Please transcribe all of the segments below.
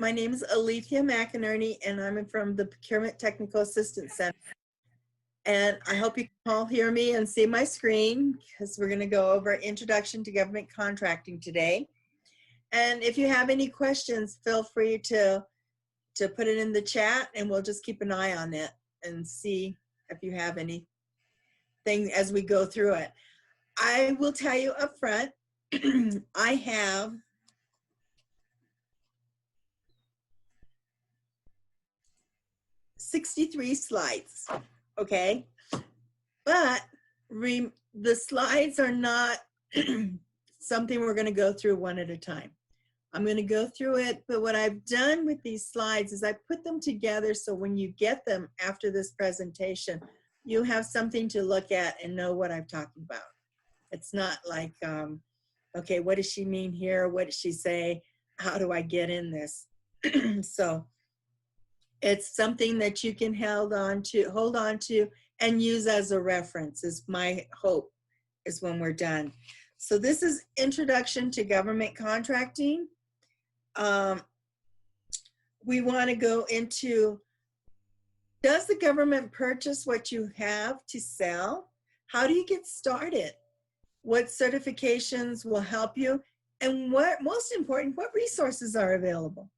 My name is Alethea McInerney, and I'm from the Procurement Technical Assistance Center. And I hope you can all hear me and see my screen, because we're going to go over Introduction to Government Contracting today. And if you have any questions, feel free to put it in the chat, and we'll just keep an eye on it and see if you have anything as we go through it. I will tell you up front, I have 63 slides, okay? But the slides are not something we're going to go through one at a time. I'm going to go through it, but what I've done with these slides is I put them together so when you get them after this presentation, you have something to look at and know what I'm talking about. It's not like, okay, what does she mean here? What does she say? How do I get in this? So it's something that you can hold on to and use as a reference, is my hope, is when we're done. So this is Introduction to Government Contracting. We want to go into, does the government purchase what you have to sell? How do you get started? What certifications will help you? And what, most important, what resources are available?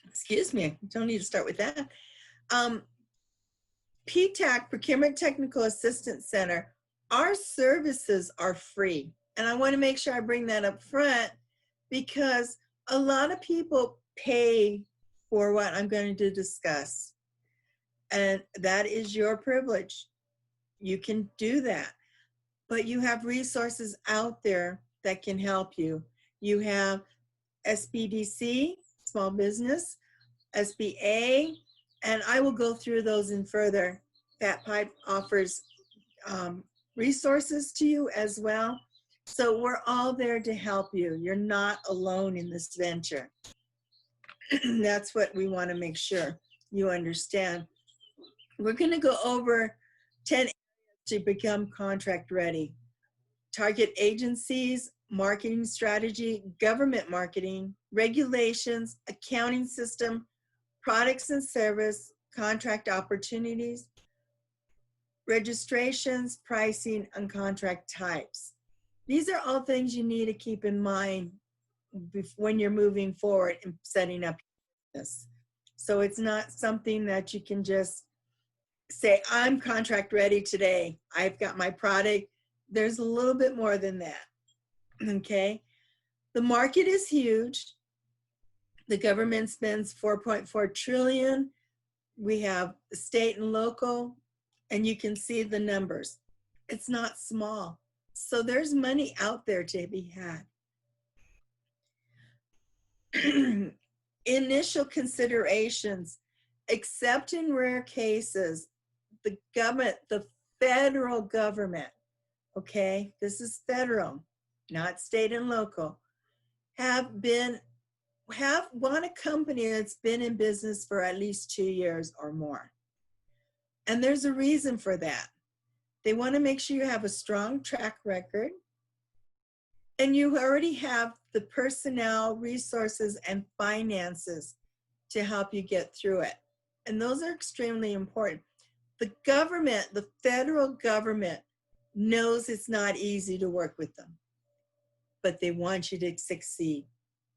Excuse me, don't need to start with that. PTAC, Procurement Technical Assistance Center, our services are free. And I want to make sure I bring that up front, because a lot of people pay for what I'm going to discuss. And that is your privilege. You can do that. But you have resources out there that can help you. You have SBDC, small business, SBA, and I will go through those in further. That pipe offers resources to you as well. So we're all there to help you. You're not alone in this venture. That's what we want to make sure you understand. We're going to go over 10 areas to become contract ready. Target agencies, marketing strategy, government marketing, regulations, accounting system, products and service, contract opportunities, registrations, pricing, and contract types. These are all things you need to keep in mind when you're moving forward and setting up this. So it's not something that you can just say, I'm contract ready today. I've got my product. There's a little bit more than that, okay? The market is huge. The government spends $4.4 trillion. We have state and local, and you can see the numbers. It's not small. So there's money out there to be had. Initial considerations, except in rare cases, the government, the federal government, okay, this is federal, not state and local, want a company that's been in business for at least 2 years or more. And there's a reason for that. They want to make sure you have a strong track record and you already have the personnel, resources, and finances to help you get through it. And those are extremely important. The government, the federal government, knows it's not easy to work with them, but they want you to succeed.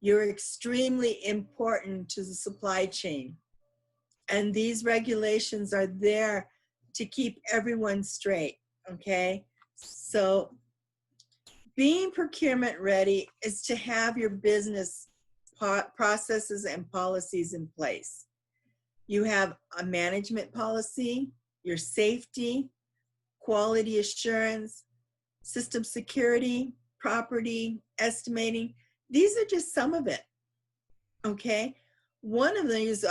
You're extremely important to the supply chain. And these regulations are there to keep everyone straight, okay? So being procurement ready is to have your business processes and policies in place. You have a management policy, your safety, quality assurance, system security, property, estimating. These are just some of it, okay? One of these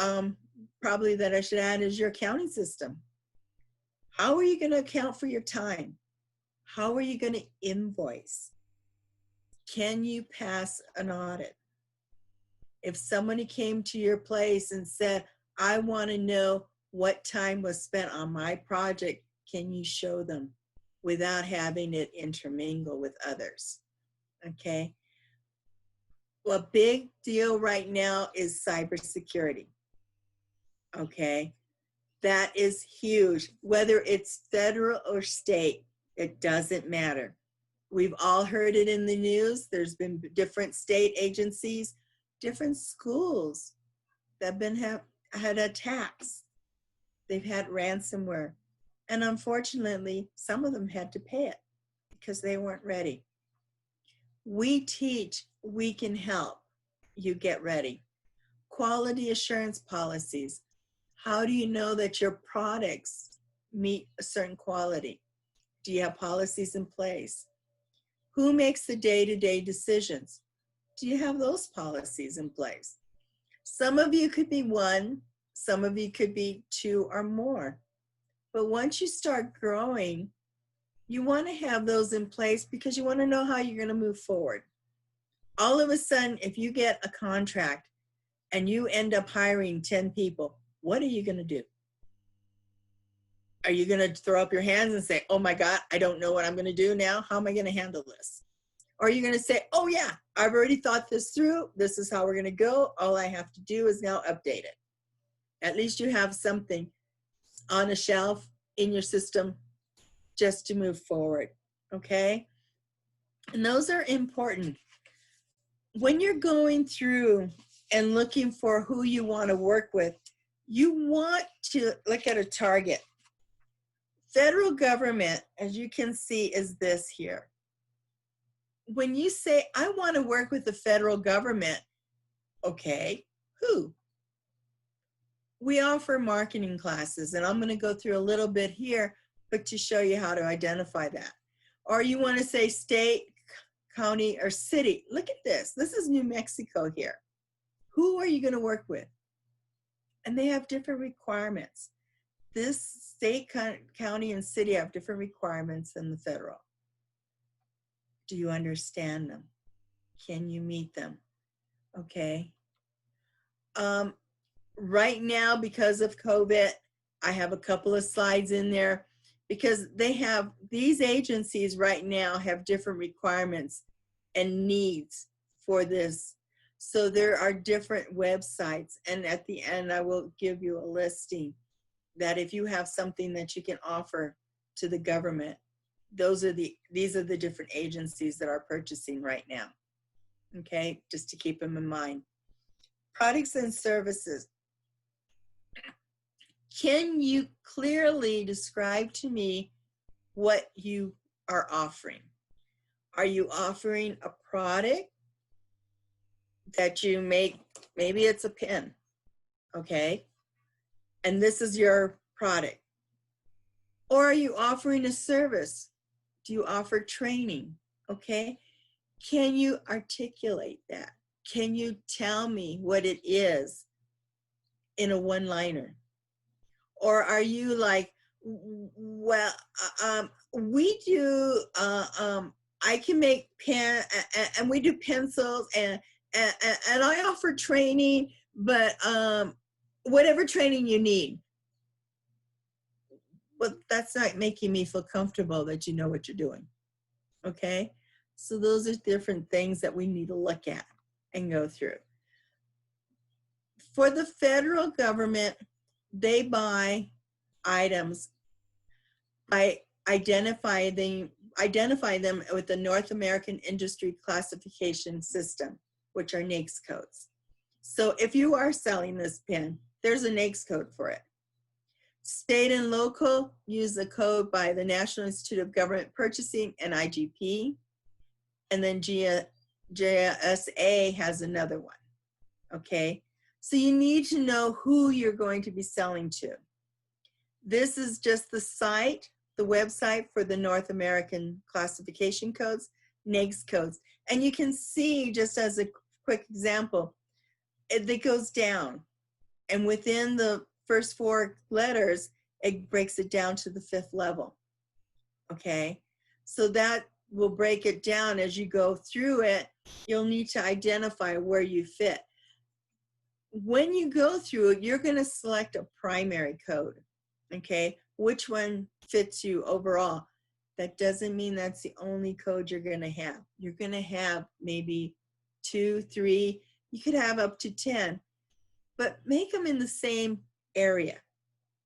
probably that I should add is your accounting system. How are you going to account for your time? How are you going to invoice? Can you pass an audit? If somebody came to your place and said, I want to know what time was spent on my project, can you show them without having it intermingle with others? Okay. a big deal right now is cybersecurity. Okay, that is huge. Whether it's federal or state, it doesn't matter. We've all heard it in the news. There's been different state agencies, different schools that have had attacks. They've had ransomware. And unfortunately, some of them had to pay it because they weren't ready. We teach, we can help you get ready. Quality assurance policies. How do you know that your products meet a certain quality? Do you have policies in place? Who makes the day-to-day decisions? Do you have those policies in place? Some of you could be one, some of you could be two or more. But once you start growing, you want to have those in place because you want to know how you're going to move forward. All of a sudden, if you get a contract and you end up hiring 10 people, what are you going to do? Are you going to throw up your hands and say, oh my God, I don't know what I'm going to do now. How am I going to handle this? Or are you going to say, oh yeah, I've already thought this through. This is how we're going to go. All I have to do is now update it. At least you have something on a shelf in your system just to move forward, okay? And those are important. When you're going through and looking for who you want to work with, you want to look at a target. Federal government, as you can see, is this here. When you say, I want to work with the federal government, okay, who? We offer marketing classes, and I'm going to go through a little bit here, but to show you how to identify that. Or you want to say state, county, or city. Look at this. This is New Mexico here. Who are you going to work with? And they have different requirements. This state, county, and city have different requirements than the federal. Do you understand them? Can you meet them? Okay. Right now, because of COVID, I have a couple of slides in there because they have, these agencies right now have different requirements and needs for this. So there are different websites, and at the end, I will give you a listing that if you have something that you can offer to the government, these are the different agencies that are purchasing right now. Okay, just to keep them in mind. Products and services. Can you clearly describe to me what you are offering? Are you offering a product that you make? Maybe it's a pen, okay? And this is your product. Or are you offering a service? Do you offer training? Okay. Can you articulate that? Can you tell me what it is in a one-liner? Or are you like, well, we do, I can make pen, and we do pencils, and I offer training, but whatever training you need. Well, that's not making me feel comfortable that you know what you're doing, okay? So those are different things that we need to look at and go through. For the federal government, they buy items by identify them with the North American Industry Classification System, which are NAICS codes. So if you are selling this pen, there's a NAICS code for it. State and local use the code by the National Institute of Government Purchasing and IGP. And then GSA has another one, okay? So you need to know who you're going to be selling to. This is just the site, the website for the North American classification codes, NAICS codes. And you can see, just as a quick example, it goes down. And within the first 4 letters, it breaks it down to the 5th level, okay? So that will break it down as you go through it. You'll need to identify where you fit. When you go through it, you're gonna select a primary code, okay? Which one fits you overall? That doesn't mean that's the only code you're gonna have. You're gonna have maybe 2, 3, you could have up to 10, but make them in the same area,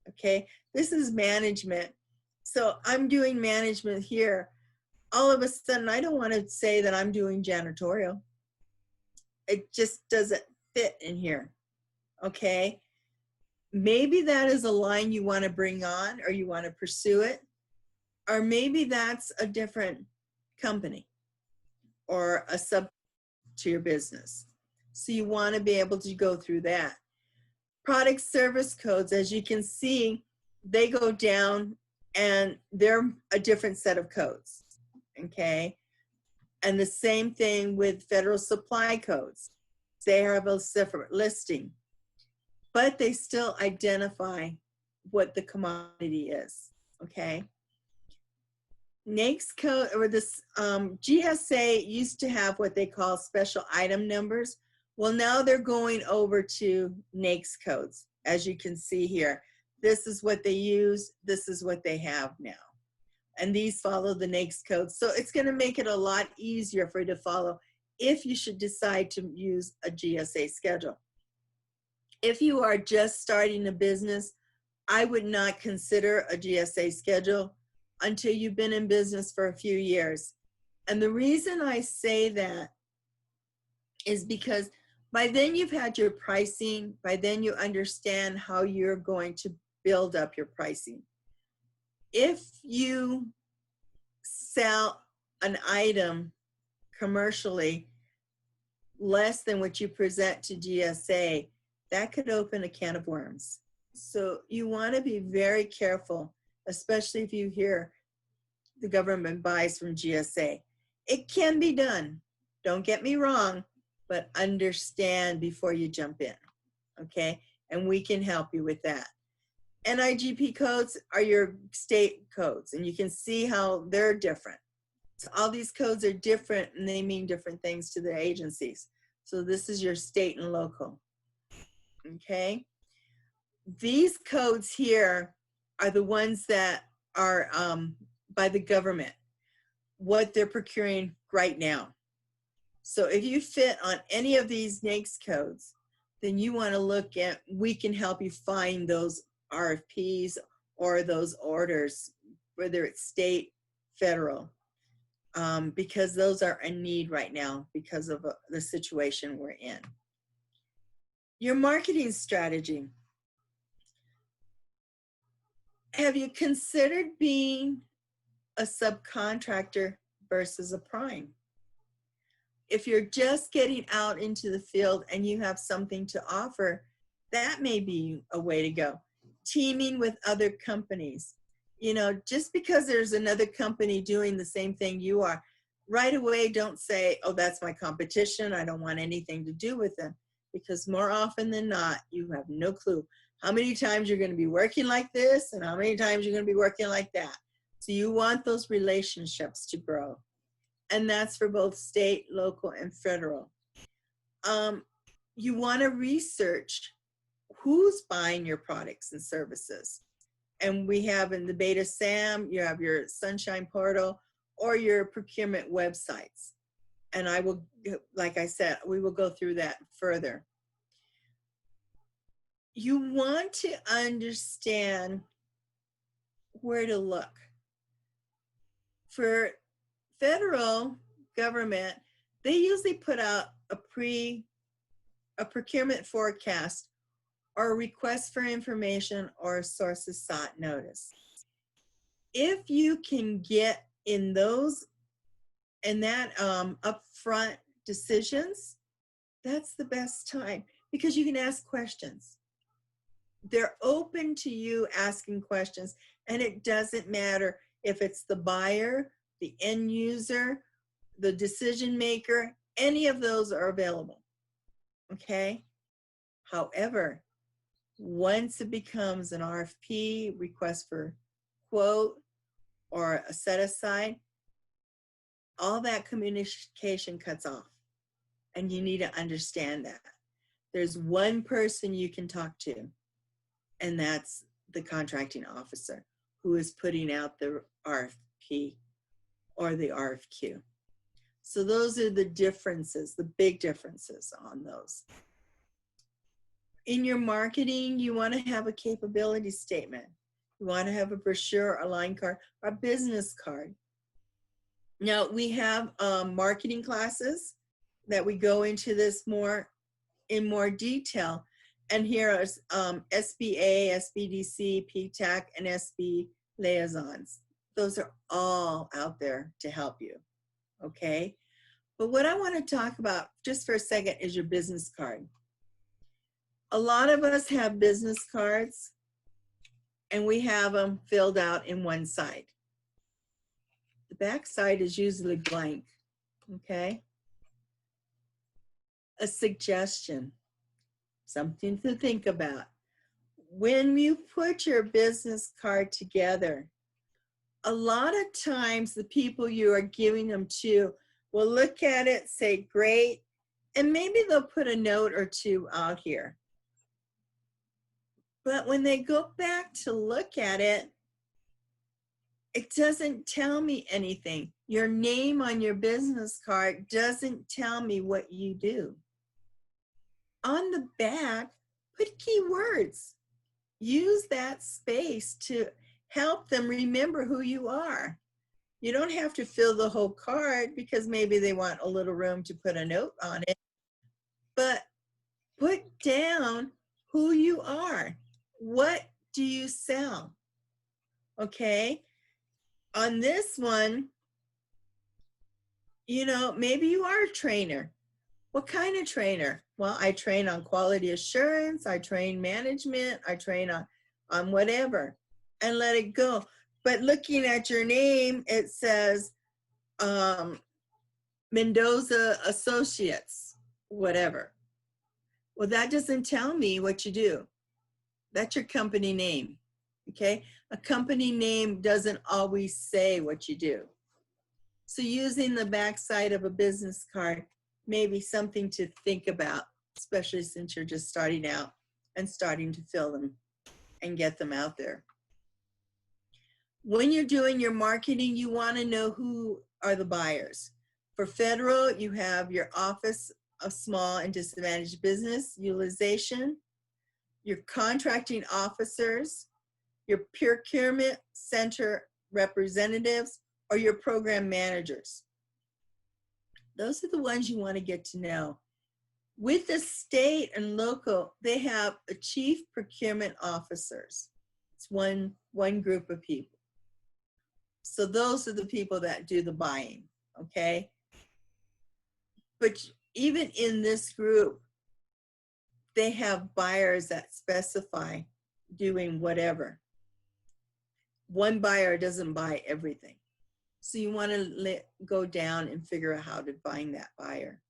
okay? This is management. So I'm doing management here. All of a sudden, I don't want to say that I'm doing janitorial. It just doesn't fit in here, okay? Maybe that is a line you want to bring on or you want to pursue it, or maybe that's a different company or a sub to your business. So you want to be able to go through that. Product service codes, as you can see, they go down and they're a different set of codes, okay? And the same thing with federal supply codes. They have a separate listing, but they still identify what the commodity is, okay? NAICS code, or this GSA used to have what they call special item numbers. Well, now they're going over to NAICS codes. As you can see here, this is what they use, this is what they have now. And these follow the NAICS codes. So it's gonna make it a lot easier for you to follow if you should decide to use a GSA schedule. If you are just starting a business, I would not consider a GSA schedule until you've been in business for a few years. And the reason I say that is because by then you've had your pricing, by then you understand how you're going to build up your pricing. If you sell an item commercially less than what you present to GSA, that could open a can of worms. So you want to be very careful, especially if you hear the government buys from GSA. It can be done, don't get me wrong, but understand before you jump in, okay? And we can help you with that. NIGP codes are your state codes, and you can see how they're different. So all these codes are different, and they mean different things to the agencies. So this is your state and local, okay? These codes here are the ones that are by the government, what they're procuring right now. So if you fit on any of these NAICS codes, then you want to look at, we can help you find those RFPs or those orders, whether it's state, federal, because those are a need right now because of the situation we're in. Your marketing strategy. Have you considered being a subcontractor versus a prime? If you're just getting out into the field and you have something to offer, that may be a way to go. Teaming with other companies. You know, just because there's another company doing the same thing you are, right away don't say, oh, that's my competition, I don't want anything to do with them. Because more often than not, you have no clue how many times you're going to be working like this and how many times you're going to be working like that. So you want those relationships to grow. And that's for both state, local, and federal. You want to research who's buying your products and services. And we have in the Beta SAM, you have your Sunshine Portal or your procurement websites. And I will, like I said, we will go through that further. You want to understand where to look. For federal government, they usually put out a procurement forecast or a request for information or a sources sought notice. If you can get in those and that upfront decisions, that's the best time because you can ask questions. They're open to you asking questions, and it doesn't matter if it's the buyer, the end user, the decision maker, any of those are available, okay? However, once it becomes an RFP, request for quote, or a set aside, all that communication cuts off, and you need to understand that. There's one person you can talk to, and that's the contracting officer who is putting out the RFP or the RFQ. So those are the differences, the big differences on those. In your marketing, you want to have a capability statement. You want to have a brochure, a line card, a business card. Now, we have marketing classes that we go into this in more detail. And here are SBA, SBDC, PTAC, and SB liaisons. Those are all out there to help you, okay? But what I want to talk about just for a second is your business card. A lot of us have business cards, and we have them filled out in one side. The back side is usually blank, okay? A suggestion, something to think about. When you put your business card together, a lot of times the people you are giving them to will look at it, say, great, and maybe they'll put a note or two out here. But when they go back to look at it, it doesn't tell me anything. Your name on your business card doesn't tell me what you do. On the back, put keywords. Use that space to help them remember who you are. You don't have to fill the whole card because maybe they want a little room to put a note on it, but put down who you are. What do you sell? Okay. On this one, you know, maybe you are a trainer. What kind of trainer? Well, I train on quality assurance, I train management, I train on whatever, and let it go. But looking at your name, it says Mendoza Associates, whatever. Well, that doesn't tell me what you do. That's your company name, okay? A company name doesn't always say what you do. So using the backside of a business card may be something to think about, especially since you're just starting out and starting to fill them and get them out there. When you're doing your marketing, you want to know who are the buyers. For federal, you have your Office of Small and Disadvantaged Business Utilization, your contracting officers, your procurement center representatives, or your program managers. Those are the ones you want to get to know. With the state and local, they have a chief procurement officers. It's one group of people. So those are the people that do the buying, okay? But even in this group, they have buyers that specify doing whatever. One buyer doesn't buy everything. So you want to go down and figure out how to find that buyer.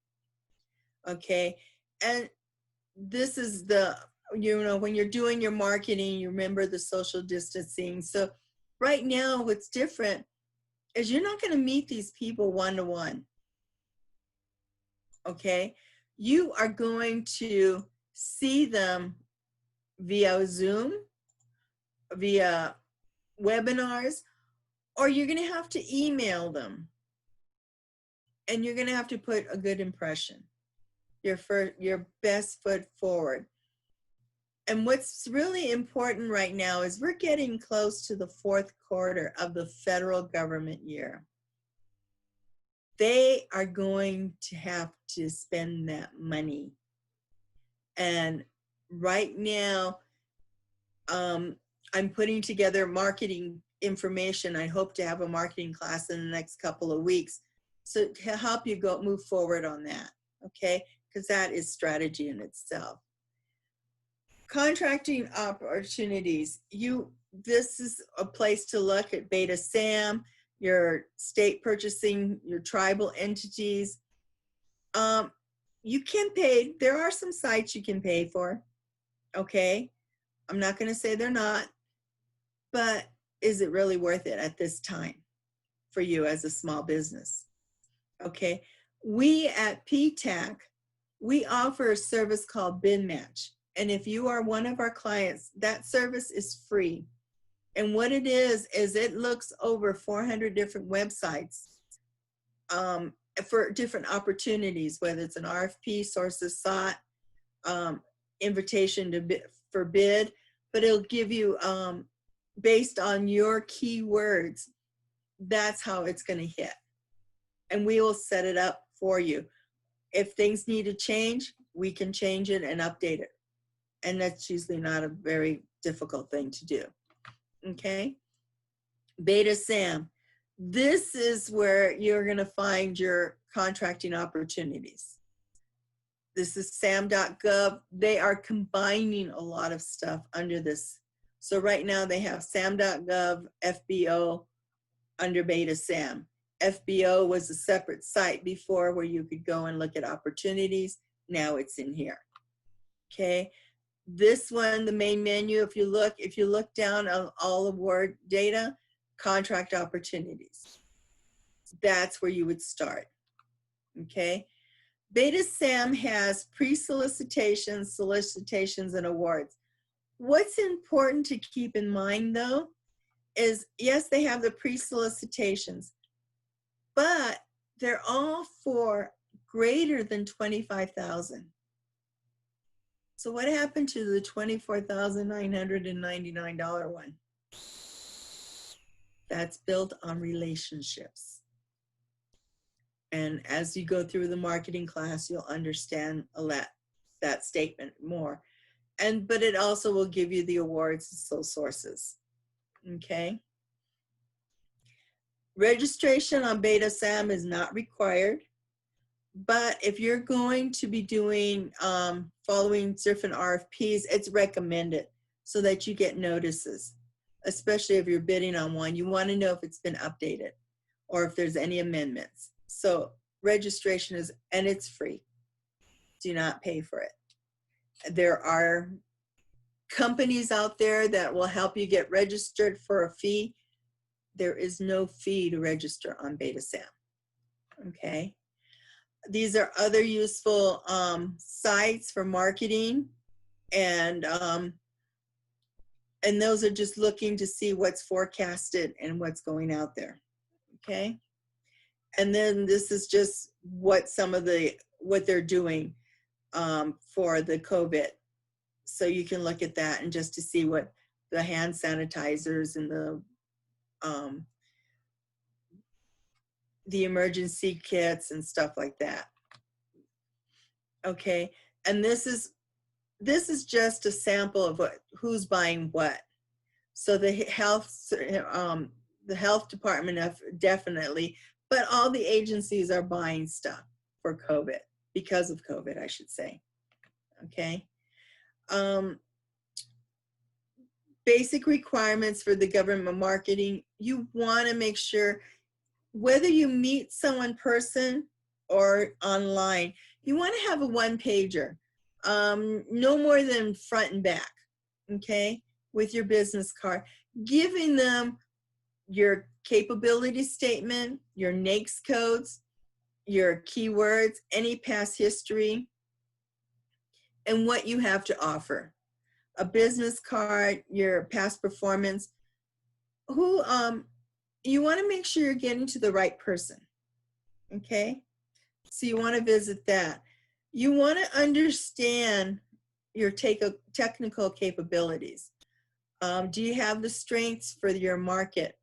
Okay, and this is the, you know, when you're doing your marketing, you remember the social distancing. So right now, what's different is you're not going to meet these people one-to-one. Okay, you are going to see them via Zoom, via webinars, or you're going to have to email them. And you're going to have to put a good impression, your best foot forward. And what's really important right now is we're getting close to the fourth quarter of the federal government year. They are going to have to spend that money. And right now, I'm putting together marketing information. I hope to have a marketing class in the next couple of weeks. So to help you move forward on that, okay? Because that is strategy in itself. Contracting opportunities. This is a place to look at Beta SAM, your state purchasing, your tribal entities. You can pay, there are some sites you can pay for, okay? I'm not gonna say they're not, but is it really worth it at this time for you as a small business? Okay, we at PTAC, we offer a service called Bin Match. And if you are one of our clients, that service is free. And what it is it looks over 400 different websites for different opportunities, whether it's an RFP, sources sought, invitation to bid, for bid, but it'll give you, based on your keywords, that's how it's going to hit. And we will set it up for you. If things need to change, we can change it and update it. And that's usually not a very difficult thing to do. Okay. Beta SAM. This is where you're going to find your contracting opportunities. This is sam.gov. They are combining a lot of stuff under this. So right now they have sam.gov, FBO under Beta SAM. FBO was a separate site before where you could go and look at opportunities. Now it's in here. Okay. This one, the main menu, if you look down on all award data, contract opportunities. That's where you would start. Okay. Beta SAM has pre-solicitations, solicitations, and awards. What's important to keep in mind though, is yes, they have the pre-solicitations, but they're all for greater than $25,000. So what happened to the $24,999 one? That's built on relationships. And as you go through the marketing class, you'll understand that statement more. But it also will give you the awards and sole sources. Okay. Registration on Beta SAM is not required, but if you're going to be doing, following different RFPs, it's recommended so that you get notices, especially if you're bidding on one. You want to know if it's been updated or if there's any amendments. So registration is, and it's free. Do not pay for it. There are companies out there that will help you get registered for a fee. There is no fee to register on Beta SAM. Okay. These are other useful sites for marketing, and those are just looking to see what's forecasted and what's going out there. Okay. And then this is just what what they're doing for the COVID. So you can look at that and just to see what the hand sanitizers and the emergency kits and stuff like that. Okay, and this is just a sample of who's buying what. So the health department definitely, but all the agencies are buying stuff for COVID, because of COVID, I should say. Okay. Basic requirements for the government marketing. You want to make sure, whether you meet someone in person or online, you want to have a one-pager, no more than front and back, okay, with your business card, giving them your capability statement, your NAICS codes, your keywords, any past history, and what you have to offer. A business card, your past performance, you want to make sure you're getting to the right person, okay? So you want to visit that. You want to understand your technical capabilities. Do you have the strengths for your market?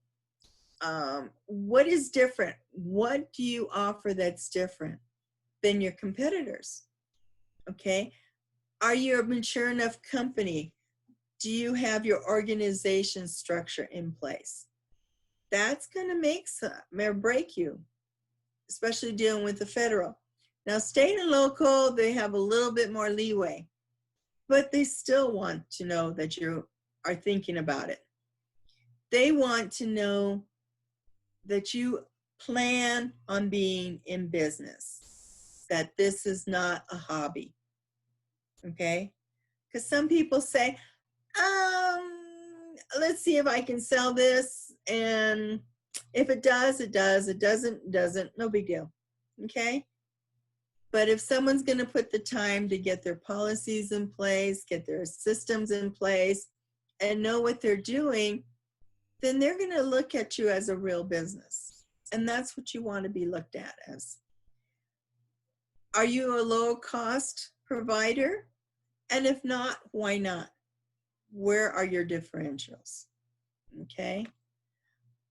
What is different? What do you offer that's different than your competitors? Okay. Are you a mature enough company? Do you have your organization structure in place? That's going to make or break you, especially dealing with the federal. Now, state and local, they have a little bit more leeway, but they still want to know that you are thinking about it. They want to know that you plan on being in business, that this is not a hobby, okay? Because some people say, let's see if I can sell this, and if it does, it does. It doesn't, no big deal, okay? But if someone's going to put the time to get their policies in place, get their systems in place, and know what they're doing, then they're going to look at you as a real business. And that's what you want to be looked at as. Are you a low cost provider? And if not, why not? Where are your differentials? Okay.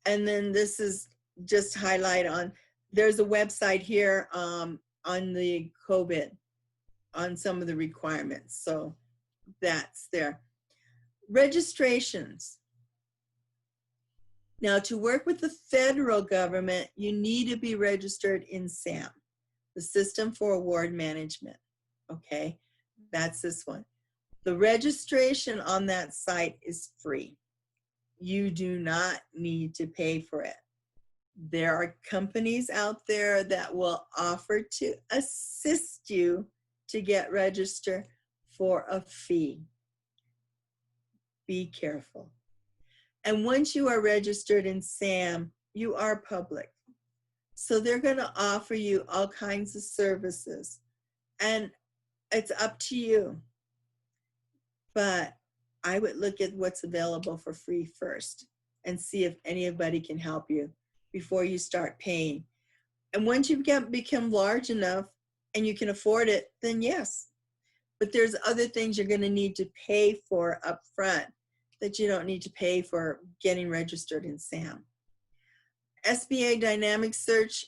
And then this is just highlight on, there's a website here on the COVID, on some of the requirements. So that's there. Registrations. Now, to work with the federal government, you need to be registered in SAM, the System for Award Management. Okay, that's this one. The registration on that site is free. You do not need to pay for it. There are companies out there that will offer to assist you to get registered for a fee. Be careful. And once you are registered in SAM, you are public. So they're going to offer you all kinds of services. And it's up to you. But I would look at what's available for free first and see if anybody can help you before you start paying. And once you become large enough and you can afford it, then yes. But there's other things you're going to need to pay for up front that you don't need to pay for getting registered in SAM. SBA Dynamic Search,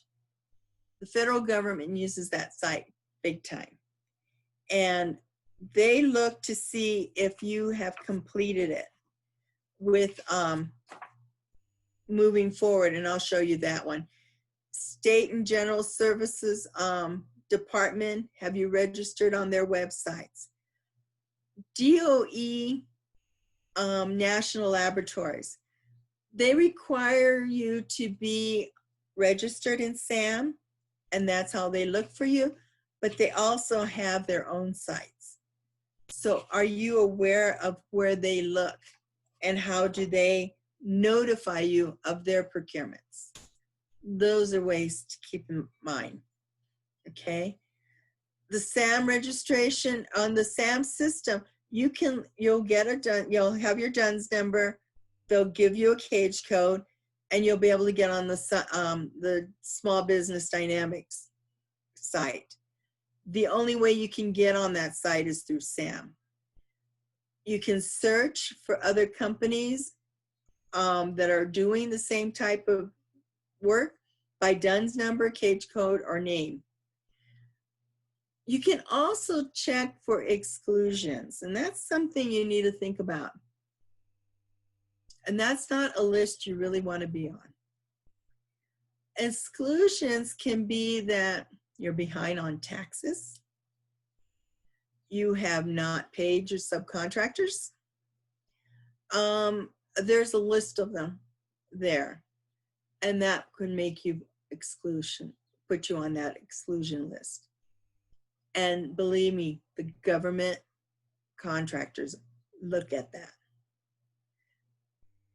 the federal government uses that site big time. And they look to see if you have completed it with moving forward, and I'll show you that one. State and General Services Department, have you registered on their websites? DOE National Laboratories, they require you to be registered in SAM, and that's how they look for you, but they also have their own sites. So are you aware of where they look and how do they notify you of their procurements? Those are ways to keep in mind, okay? The SAM registration on the SAM system, you'll have your DUNS number, they'll give you a cage code, and you'll be able to get on the Small Business Dynamics site. The only way you can get on that site is through SAM. You can search for other companies that are doing the same type of work by DUNS number, cage code, or name. You can also check for exclusions, and that's something you need to think about. And that's not a list you really want to be on. Exclusions can be that you're behind on taxes, you have not paid your subcontractors. There's a list of them there, and that could make you put you on that exclusion list. And believe me, the government contractors look at that.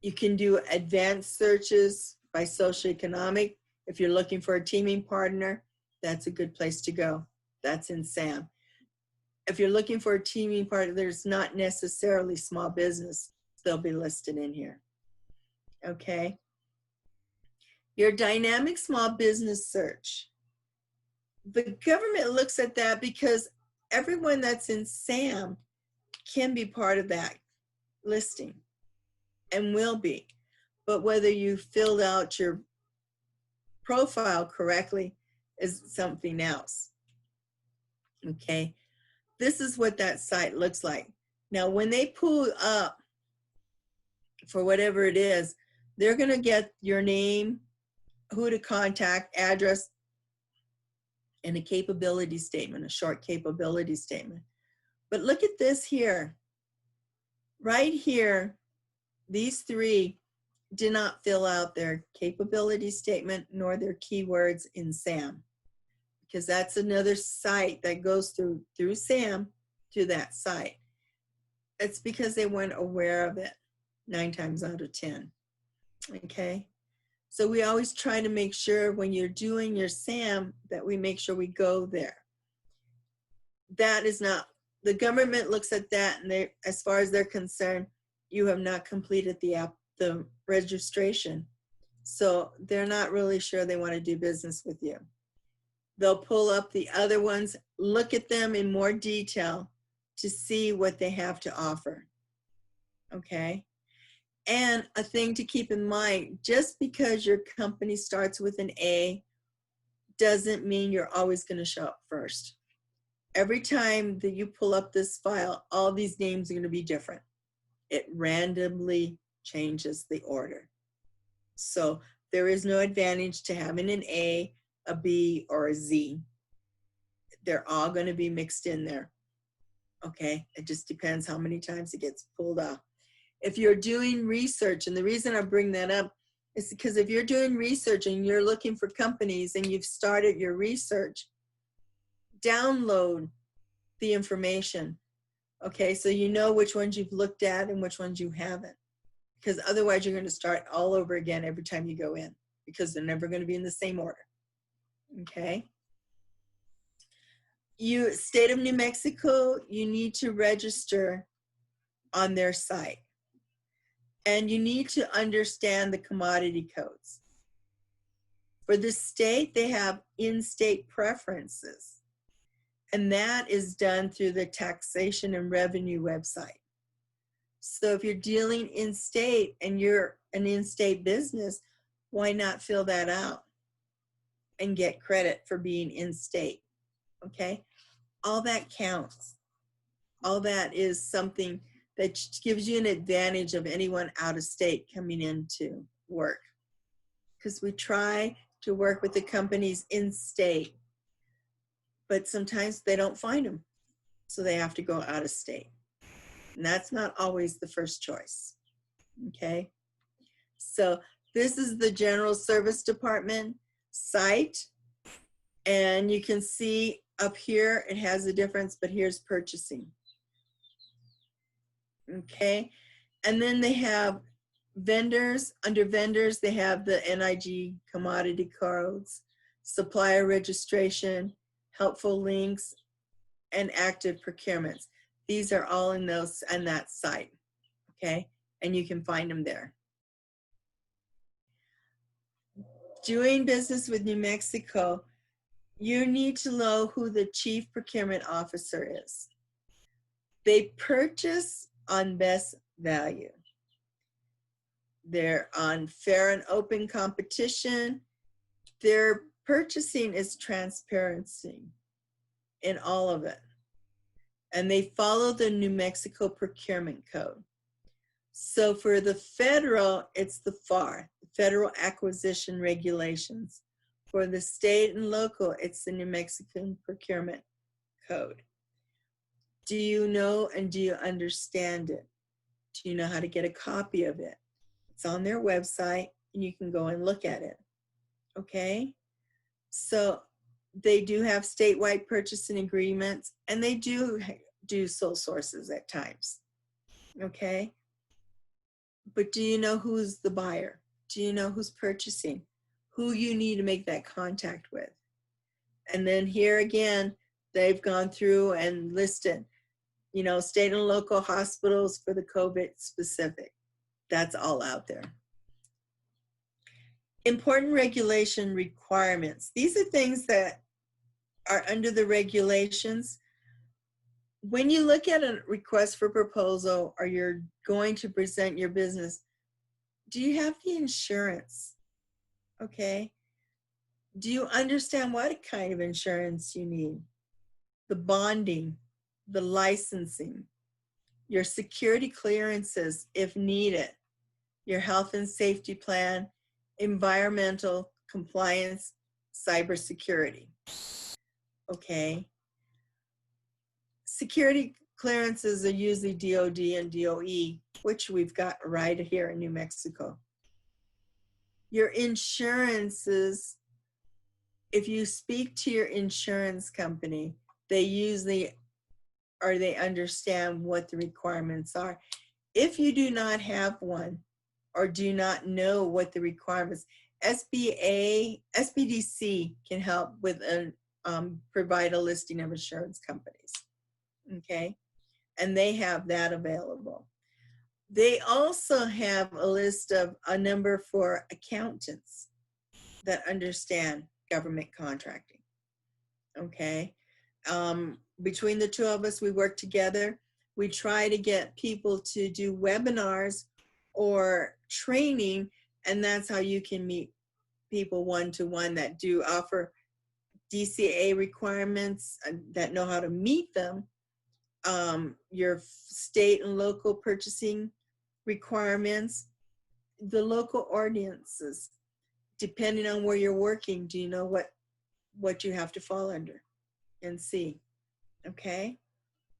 You can do advanced searches by socioeconomic. If you're looking for a teaming partner, that's a good place to go. That's in SAM. If you're looking for a teaming partner, there's not necessarily small business. They'll be listed in here. Okay. Your dynamic small business search. The government looks at that because everyone that's in SAM can be part of that listing and will be. But whether you filled out your profile correctly is something else. Okay. This is what that site looks like. Now, when they pull up for whatever it is, they're going to get your name, who to contact, address, and a capability statement, a short capability statement. But look at this here. Right here, these three did not fill out their capability statement nor their keywords in SAM, because that's another site that goes through SAM to that site. It's because they weren't aware of it 9 times out of 10. Okay. So we always try to make sure when you're doing your SAM that we make sure we go there. That is not, the government looks at that, and they, as far as they're concerned, you have not completed the registration. So they're not really sure they want to do business with you. They'll pull up the other ones, look at them in more detail to see what they have to offer. Okay? And a thing to keep in mind, just because your company starts with an A doesn't mean you're always going to show up first. Every time that you pull up this file, all these names are going to be different. It randomly changes the order. So there is no advantage to having an A, a B, or a Z. They're all going to be mixed in there. Okay? It just depends how many times it gets pulled off. If you're doing research, and the reason I bring that up is because if you're doing research and you're looking for companies and you've started your research, download the information. Okay, so you know which ones you've looked at and which ones you haven't. Because otherwise you're going to start all over again every time you go in, because they're never going to be in the same order. Okay. State of New Mexico, you need to register on their site. And you need to understand the commodity codes. For the state, they have in-state preferences. And that is done through the Taxation and Revenue website. So if you're dealing in-state and you're an in-state business, why not fill that out and get credit for being in-state? Okay? All that counts. All that is something that gives you an advantage of anyone out of state coming into work. Because we try to work with the companies in state, but sometimes they don't find them. So they have to go out of state. And that's not always the first choice. Okay. So this is the General Service Department site. And you can see up here, it has a difference, but here's purchasing. Okay, and then they have vendors. Under vendors, they have the NIG commodity codes, supplier registration, helpful links, and active procurements. These are all in those on that site. Okay, and you can find them there. Doing business with New Mexico, you need to know who the Chief Procurement Officer is. They purchase on best value. They're on fair and open competition. Their purchasing is transparency in all of it. And they follow the New Mexico Procurement Code. So for the federal, it's the FAR, Federal Acquisition Regulations. For the state and local, it's the New Mexican Procurement Code. Do you know and do you understand it? Do you know how to get a copy of it? It's on their website and you can go and look at it. Okay? So they do have statewide purchasing agreements and they do sole sources at times. Okay? But do you know who's the buyer? Do you know who's purchasing? Who you need to make that contact with? And then here again, they've gone through and listed, you know, state and local hospitals for the COVID specific. That's all out there. Important regulation requirements. These are things that are under the regulations. When you look at a request for proposal or you're going to present your business, do you have the insurance? Okay. Do you understand what kind of insurance you need? The bonding, the licensing, your security clearances if needed, your health and safety plan, environmental compliance, cybersecurity. Okay. Security clearances are usually DOD and DOE, which we've got right here in New Mexico. Your insurances, if you speak to your insurance company, they usually or they understand what the requirements are. If you do not have one or do not know what the requirements, SBDC can help with provide a listing of insurance companies. Okay, and they have that available. They also have a list of a number for accountants that understand government contracting. okay? Between the two of us, we work together. We try to get people to do webinars or training, and that's how you can meet people one-to-one that do offer DCA requirements, that know how to meet them, your state and local purchasing requirements, the local ordinances, depending on where you're working. Do you know what you have to fall under and see? Okay,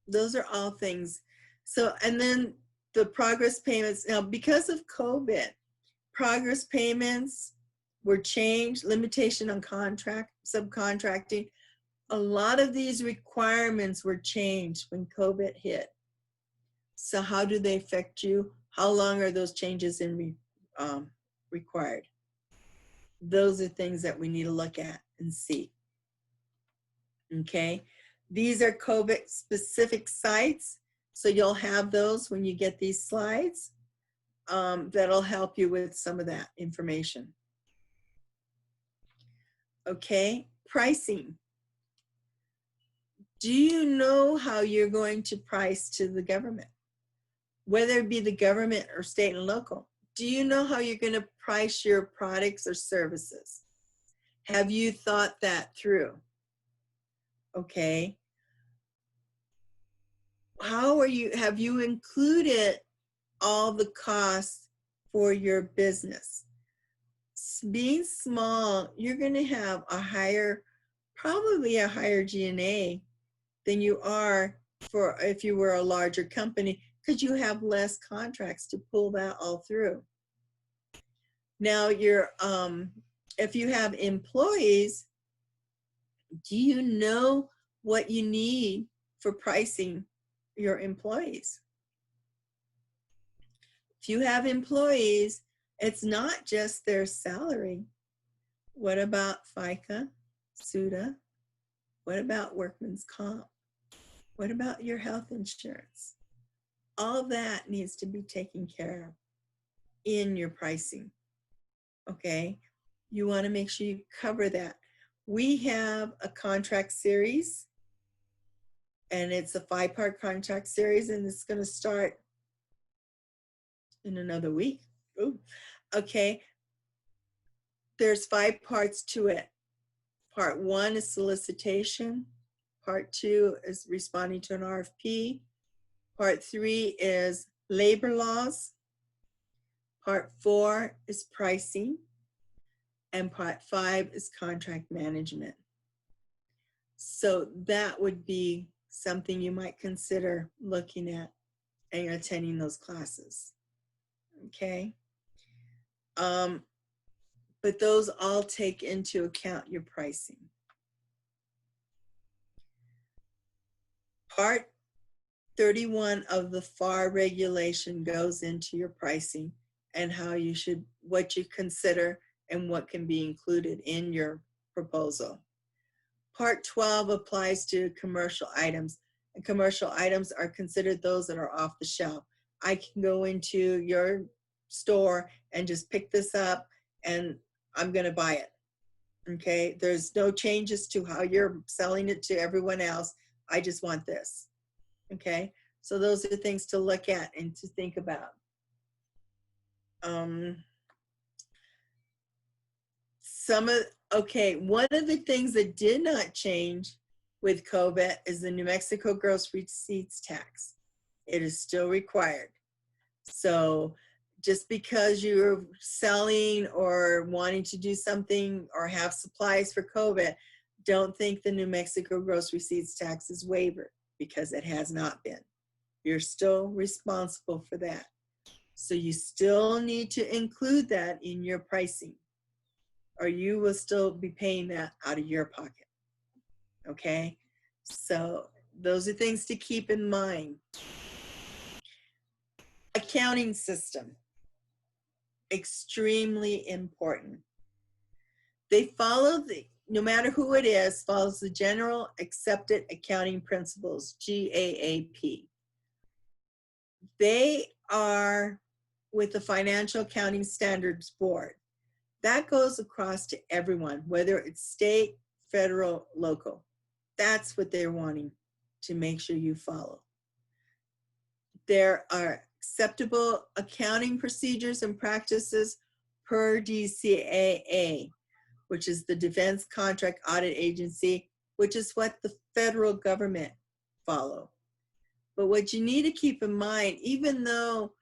those are all things. So, and then the progress payments. Now, because of COVID, progress payments were changed, limitation on subcontracting. A lot of these requirements were changed when COVID hit. So how do they affect you? How long are those changes required? Those are things that we need to look at and see. Okay, these are COVID specific sites. So you'll have those when you get these slides. That'll help you with some of that information. Okay, pricing. Do you know how you're going to price to the government? Whether it be the government or state and local. Do you know how you're going to price your products or services? Have you thought that through? Okay. Have you included all the costs for your business? Being small, you're going to have probably a higher G&A than you are for if you were a larger company, because you have less contracts to pull that all through. Now, if you have employees, do you know what you need for pricing your employees? If you have employees, it's not just their salary. What about FICA, SUTA? What about workman's comp? What about your health insurance? All that needs to be taken care of in your pricing, okay? You wanna make sure you cover that. We have a contract series, and it's a 5-part contract series, and it's gonna start in another week. Ooh. Okay, there's 5 parts to it. Part 1 is solicitation. Part 2 is responding to an RFP. Part 3 is labor laws. Part 4 is pricing. And part 5 is contract management. So that would be something you might consider looking at and attending those classes. Okay. But those all take into account your pricing. Part 31 of the FAR regulation goes into your pricing and what you consider and what can be included in your proposal. Part 12 applies to commercial items, and commercial items are considered those that are off the shelf. I can go into your store and just pick this up and I'm gonna buy it, okay? There's no changes to how you're selling it to everyone else. I just want this, okay? So those are things to look at and to think about. One of the things that did not change with COVID is the New Mexico gross receipts tax. It is still required. So just because you're selling or wanting to do something or have supplies for COVID, don't think the New Mexico gross receipts tax is waived, because it has not been. You're still responsible for that. So you still need to include that in your pricing, or you will still be paying that out of your pocket, okay? So those are things to keep in mind. Accounting system, extremely important. They follow no matter who it is, follows the General Accepted Accounting Principles, GAAP. They are with the Financial Accounting Standards Board. That goes across to everyone, whether it's state, federal, local. That's what they're wanting to make sure you follow. There are acceptable accounting procedures and practices per DCAA, which is the Defense Contract Audit Agency, which is what the federal government follow. But what you need to keep in mind, even though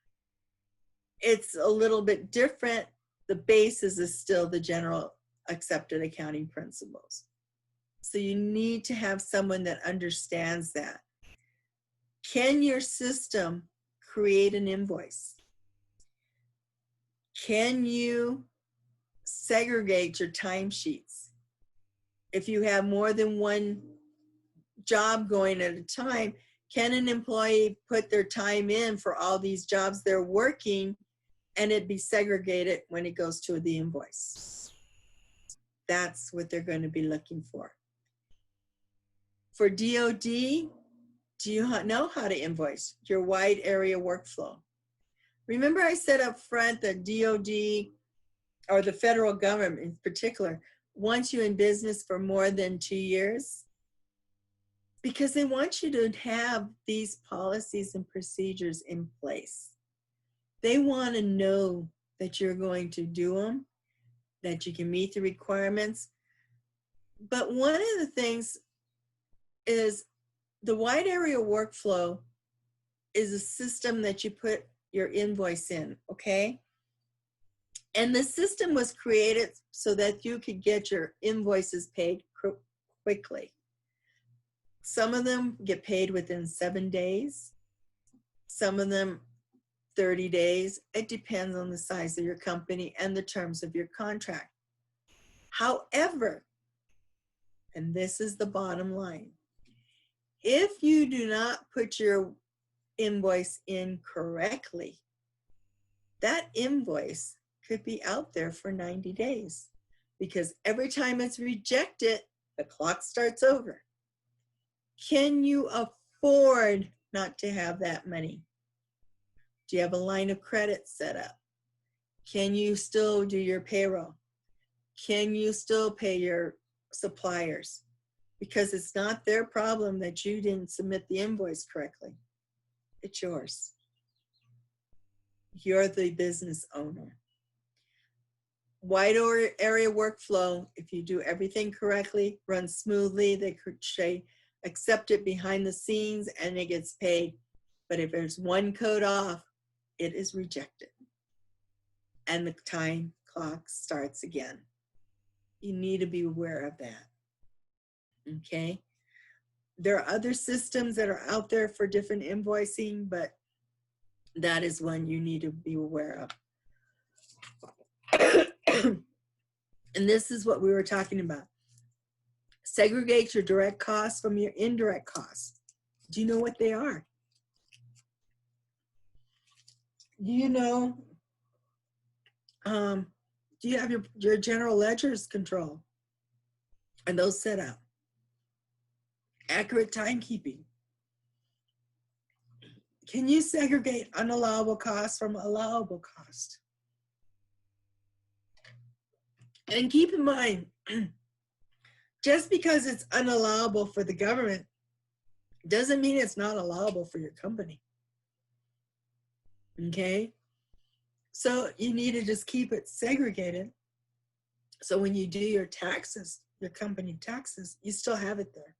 it's a little bit different, the basis is still the general accepted accounting principles. So you need to have someone that understands that. Can your system create an invoice? Can you segregate your timesheets? If you have more than one job going at a time, can an employee put their time in for all these jobs they're working and it be segregated when it goes to the invoice? That's what they're going to be looking for. For DOD, do you know how to invoice your wide area workflow? Remember I said up front that DOD, or the federal government in particular, wants you in business for more than 2 years? Because they want you to have these policies and procedures in place. They want to know that you're going to do them, that you can meet the requirements. But one of the things is the wide area workflow is a system that you put your invoice in, okay? And the system was created so that you could get your invoices paid quickly. Some of them get paid within 7 days. Some of them 30 days. It depends on the size of your company and the terms of your contract. However, and this is the bottom line, if you do not put your invoice in correctly, that invoice could be out there for 90 days because every time it's rejected, the clock starts over. Can you afford not to have that money? Do you have a line of credit set up? Can you still do your payroll? Can you still pay your suppliers? Because it's not their problem that you didn't submit the invoice correctly. It's yours. You're the business owner. Wide area workflow, if you do everything correctly, runs smoothly, they could say accept it behind the scenes and it gets paid. But if there's one code off, it is rejected. And the time clock starts again. You need to be aware of that. Okay? There are other systems that are out there for different invoicing, but that is one you need to be aware of. And this is what we were talking about. Segregate your direct costs from your indirect costs. Do you know what they are? Do you know, do you have your general ledgers control? Are those set up? Accurate timekeeping. Can you segregate unallowable costs from allowable costs? And keep in mind, just because it's unallowable for the government doesn't mean it's not allowable for your company. Okay? So you need to just keep it segregated. So when you do your taxes, your company taxes, you still have it there.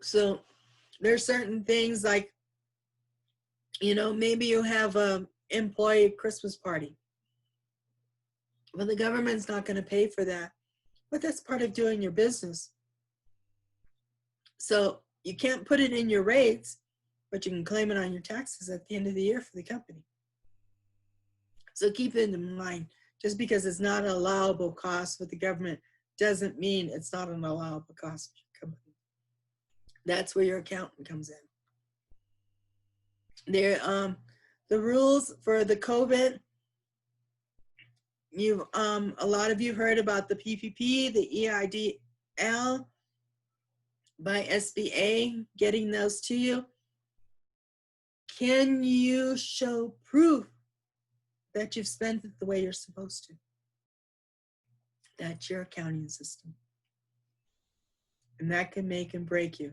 So there's certain things like, you know, maybe you have an employee Christmas party. Well, the government's not going to pay for that, but that's part of doing your business. So you can't put it in your rates, but you can claim it on your taxes at the end of the year for the company. So keep it in mind. Just because it's not an allowable cost with the government doesn't mean it's not an allowable cost for your company. That's where your accountant comes in. There, the rules for the COVID, a lot of you heard about the PPP, the EIDL by SBA, getting those to you. Can you show proof that you've spent it the way you're supposed to? That's your accounting system. And that can make and break you.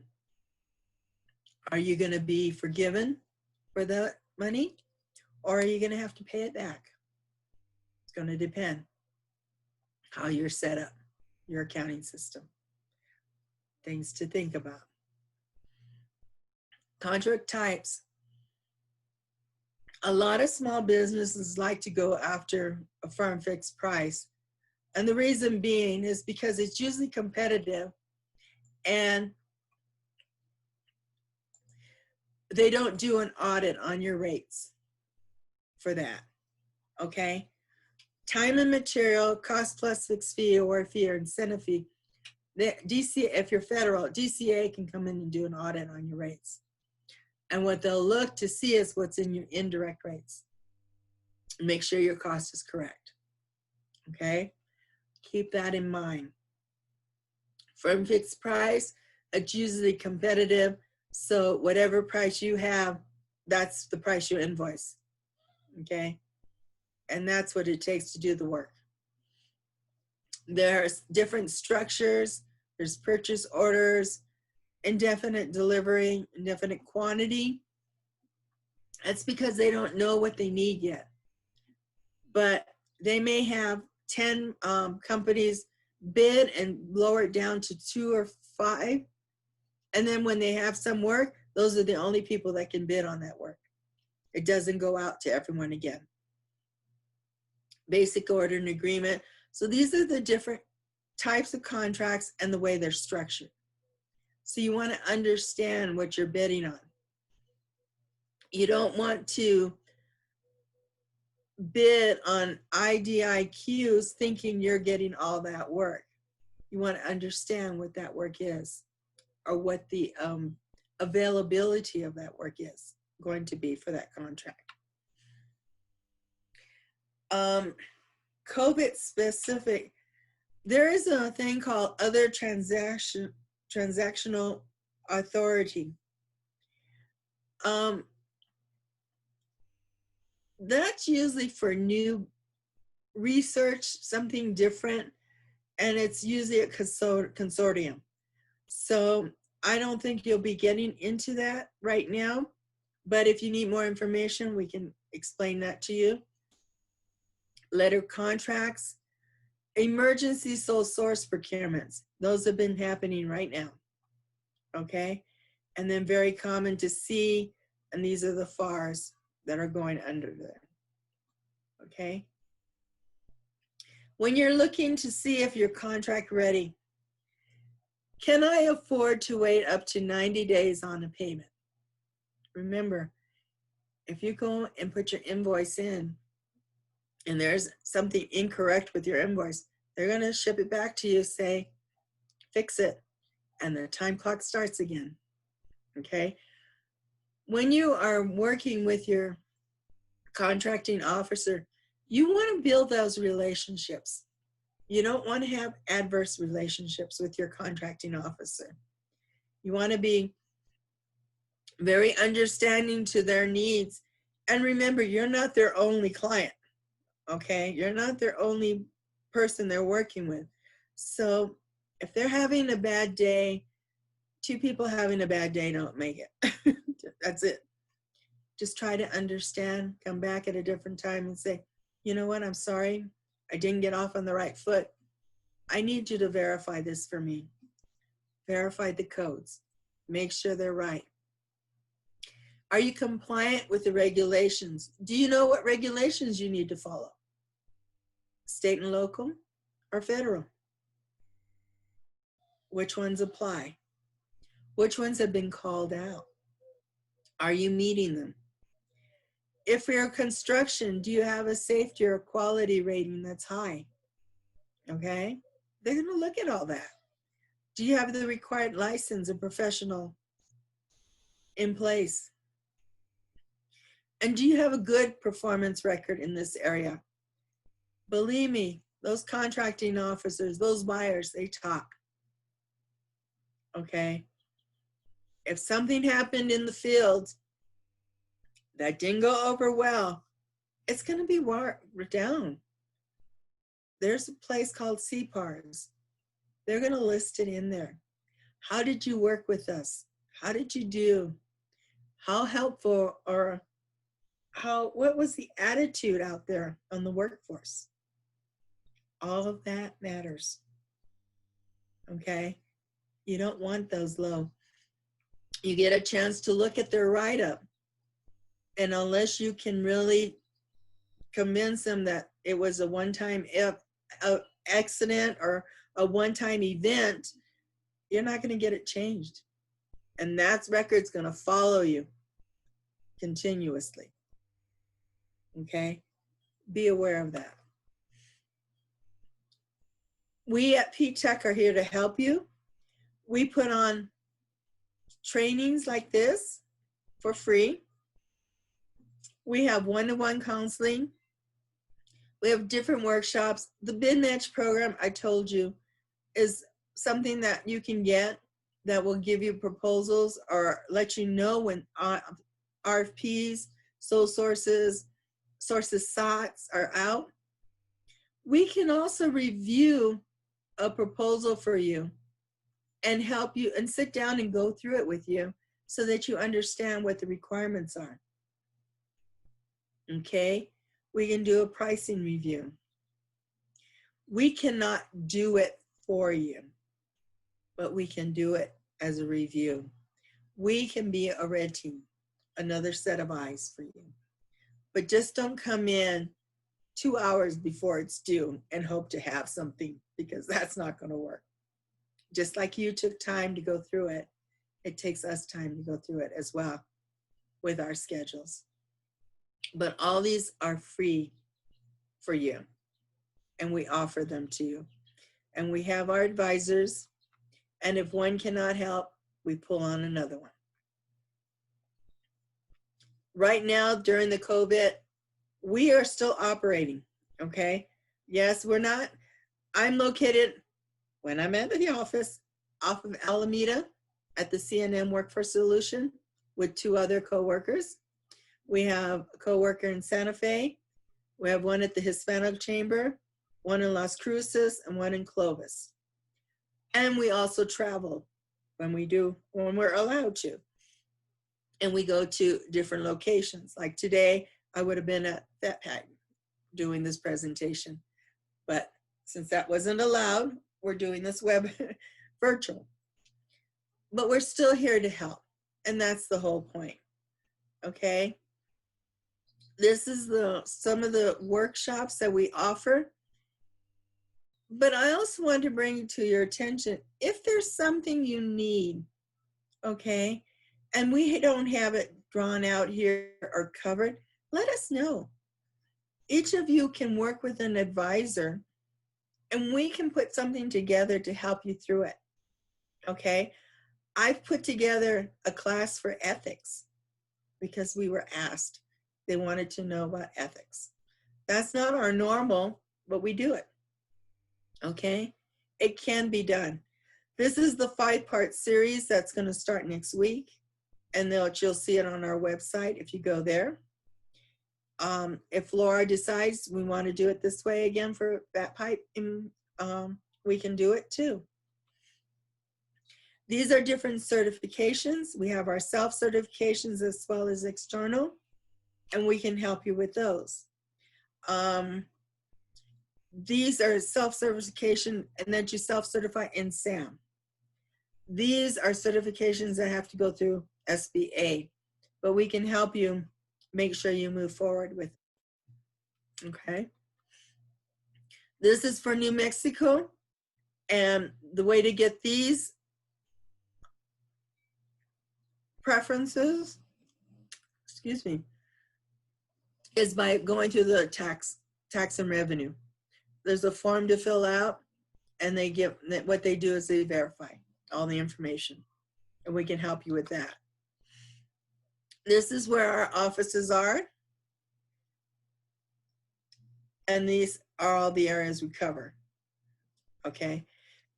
Are you going to be forgiven for the money, or are you going to have to pay it back? It's going to depend how you're set up, your accounting system. Things to think about. Contract types. A lot of small businesses like to go after a firm fixed price. And the reason being is because it's usually competitive and they don't do an audit on your rates for that, okay? Time and material, cost plus fixed fee or fee or incentive fee. The if you're federal, DCA can come in and do an audit on your rates. And what they'll look to see is what's in your indirect rates. Make sure your cost is correct, okay? Keep that in mind. Firm fixed price, it's usually competitive. So whatever price you have, that's the price you invoice, okay? And that's what it takes to do the work. There's different structures. There's purchase orders, indefinite delivery, indefinite quantity. That's because they don't know what they need yet. But they may have 10 companies bid and lower it down to 2 or 5. And then when they have some work, those are the only people that can bid on that work. It doesn't go out to everyone again. Basic order and agreement. So these are the different types of contracts and the way they're structured. So you want to understand what you're bidding on. You don't want to bid on IDIQs thinking you're getting all that work. You want to understand what that work is, or what the availability of that work is going to be for that contract. COVID specific, there is a thing called other transactional authority. That's usually for new research, something different, and it's usually a consortium. So I don't think you'll be getting into that right now, but if you need more information, we can explain that to you. Letter contracts, emergency sole source procurements. Those have been happening right now, okay? And then very common to see, and these are the FARs that are going under there, okay? When you're looking to see if your contract ready, can I afford to wait up to 90 days on a payment? Remember, if you go and put your invoice in and there's something incorrect with your invoice, they're going to ship it back to you, say, fix it, and the time clock starts again, okay? When you are working with your contracting officer, you want to build those relationships. You don't want to have adverse relationships with your contracting officer. You want to be very understanding to their needs. And remember, you're not their only client, okay? You're not their only person they're working with. So if they're having a bad day, 2 people having a bad day don't make it. That's it. Just try to understand, come back at a different time and say, you know what, I'm sorry, I didn't get off on the right foot. I need you to verify this for me. Verify the codes. Make sure they're right. Are you compliant with the regulations? Do you know what regulations you need to follow? State and local or federal? Which ones apply? Which ones have been called out? Are you meeting them? If you're construction, do you have a safety or quality rating that's high? Okay, they're going to look at all that. Do you have the required license and professional in place? And do you have a good performance record in this area? Believe me, those contracting officers, those buyers, they talk. Okay, if something happened in the field that didn't go over well, it's going to be down. There's a place called CPARs. They're going to list it in there. How did you work with us? How did you do? How helpful, or what was the attitude out there on the workforce? All of that matters. Okay? You don't want those low. You get a chance to look at their write-up. And unless you can really convince them that it was a one-time accident or a one-time event, you're not going to get it changed. And that record's going to follow you continuously. Okay? Be aware of that. We at PTAC are here to help you. We put on trainings like this for free. We have one-to-one counseling. We have different workshops. The Bid Match program, I told you, is something that you can get that will give you proposals or let you know when RFPs, sole sources SOTs are out. We can also review a proposal for you and help you and sit down and go through it with you so that you understand what the requirements are. Okay? We can do a pricing review. We cannot do it for you, but we can do it as a review. We can be a red team, another set of eyes for you. But just don't come in 2 hours before it's due and hope to have something, because that's not going to work. Just like you took time to go through it, it takes us time to go through it as well with our schedules. But all these are free for you, and we offer them to you. And we have our advisors, and if one cannot help, we pull on another one. Right now, during the COVID, we are still operating, okay? Yes, we're not. I'm located, when I'm at the office, off of Alameda at the CNN Workforce Solution with 2 other coworkers. We have a coworker in Santa Fe. We have one at the Hispanic Chamber, one in Las Cruces, and one in Clovis. And we also travel when we're allowed to. And we go to different locations. Like today, I would have been at PTAC doing this presentation. But since that wasn't allowed, we're doing this virtual. But we're still here to help. And that's the whole point. Okay? This is some of the workshops that we offer. But I also want to bring to your attention, if there's something you need, okay, and we don't have it drawn out here or covered, let us know. Each of you can work with an advisor, and we can put something together to help you through it, okay? I've put together a class for ethics because we were asked. They wanted to know about ethics. That's not our normal, but we do it, okay? It can be done. This is the 5-part series that's going to start next week, and you'll see it on our website if you go there. If Laura decides we want to do it this way again for that pipe, we can do it too. These are different certifications. We have our self-certifications as well as external, and we can help you with those. These are self-certification, and then you self-certify in SAM. These are certifications that have to go through SBA, but we can help you make sure you move forward with it. Okay? This is for New Mexico, and the way to get these preferences, is by going to the tax and revenue. There's a form to fill out, and what they do is they verify all the information, and we can help you with that. This is where our offices are, and these are all the areas we cover, okay?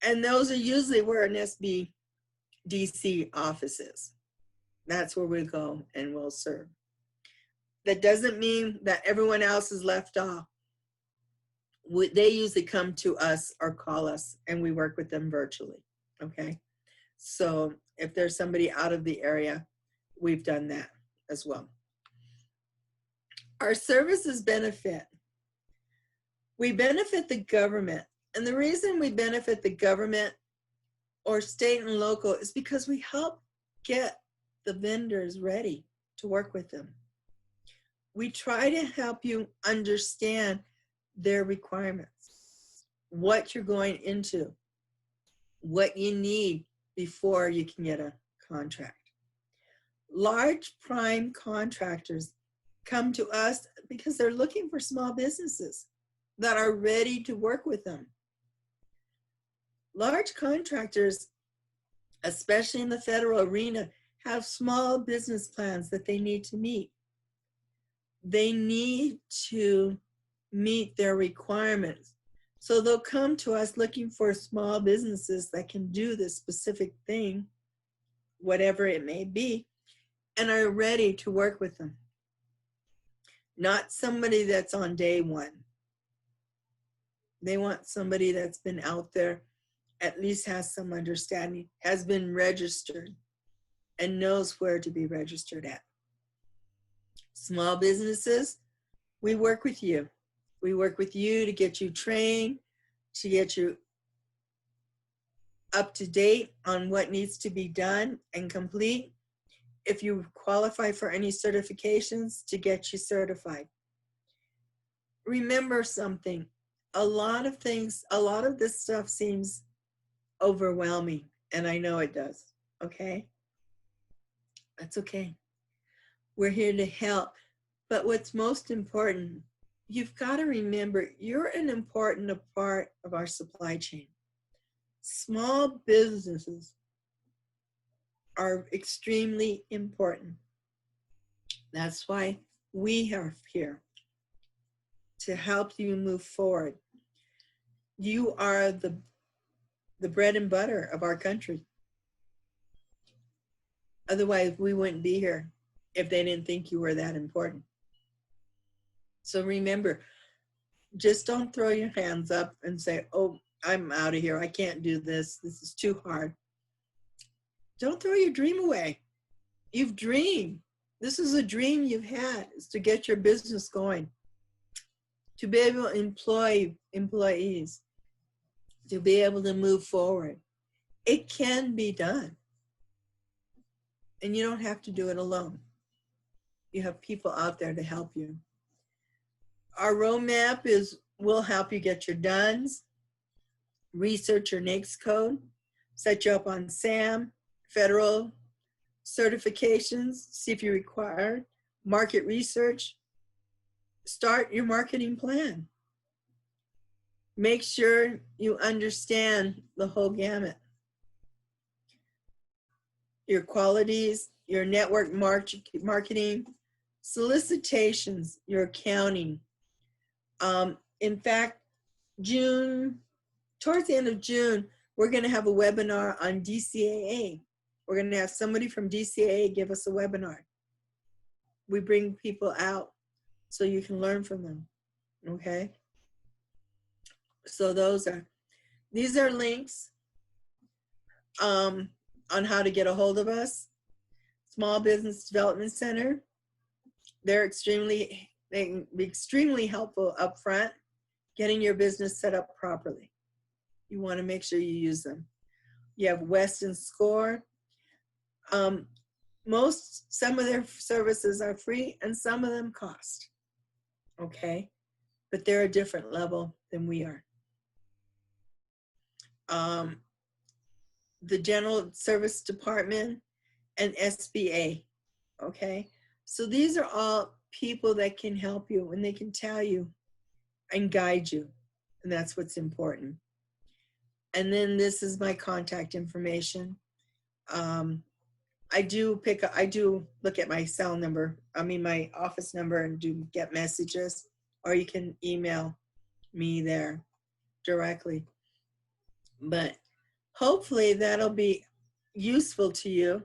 And those are usually where an SBDC office is. That's where we go and we'll serve. That doesn't mean that everyone else is left off. They usually come to us or call us, and we work with them virtually, okay? So if there's somebody out of the area, we've done that as well. Our services benefit. We benefit the government. And the reason we benefit the government or state and local is because we help get the vendors ready to work with them. We try to help you understand their requirements, what you're going into, what you need before you can get a contract. Large prime contractors come to us because they're looking for small businesses that are ready to work with them. Large contractors, especially in the federal arena, have small business plans that they need to meet. They need to meet their requirements. So they'll come to us looking for small businesses that can do this specific thing, whatever it may be, and are ready to work with them. Not somebody that's on day one. They want somebody that's been out there, at least has some understanding, has been registered, and knows where to be registered at. Small businesses, we work with you. We work with you to get you trained, to get you up to date on what needs to be done and complete. If you qualify for any certifications, to get you certified. Remember something, a lot of this stuff seems overwhelming, and I know it does, okay? That's okay. We're here to help. But what's most important, you've got to remember, you're an important part of our supply chain. Small businesses are extremely important. That's why we are here, to help you move forward. You are the bread and butter of our country. Otherwise, we wouldn't be here if they didn't think you were that important. So remember, just don't throw your hands up and say, oh, I'm out of here. I can't do this. This is too hard. Don't throw your dream away. You've dreamed. This is a dream you've had, is to get your business going, to be able to employ employees, to be able to move forward. It can be done. And you don't have to do it alone. You have people out there to help you. Our roadmap is, we'll help you get your DUNS, research your NAICS code, set you up on SAM, federal certifications, see if you require market research, start your marketing plan. Make sure you understand the whole gamut. Your qualities, your network marketing, solicitations, your accounting. In fact, towards the end of June, we're going to have a webinar on DCAA. We're going to have somebody from DCAA give us a webinar. We bring people out so you can learn from them, okay? So these are links on how to get a hold of us. Small Business Development Center. They can be extremely helpful up front, getting your business set up properly. You want to make sure you use them. You have West and Score. Some of their services are free and some of them cost, okay? But they're a different level than we are. The General Service Department and SBA, okay? So these are all people that can help you and they can tell you and guide you, and that's what's important. And then this is my contact information. I do look at my cell number, my office number, and do get messages, or you can email me there directly. But hopefully that'll be useful to you.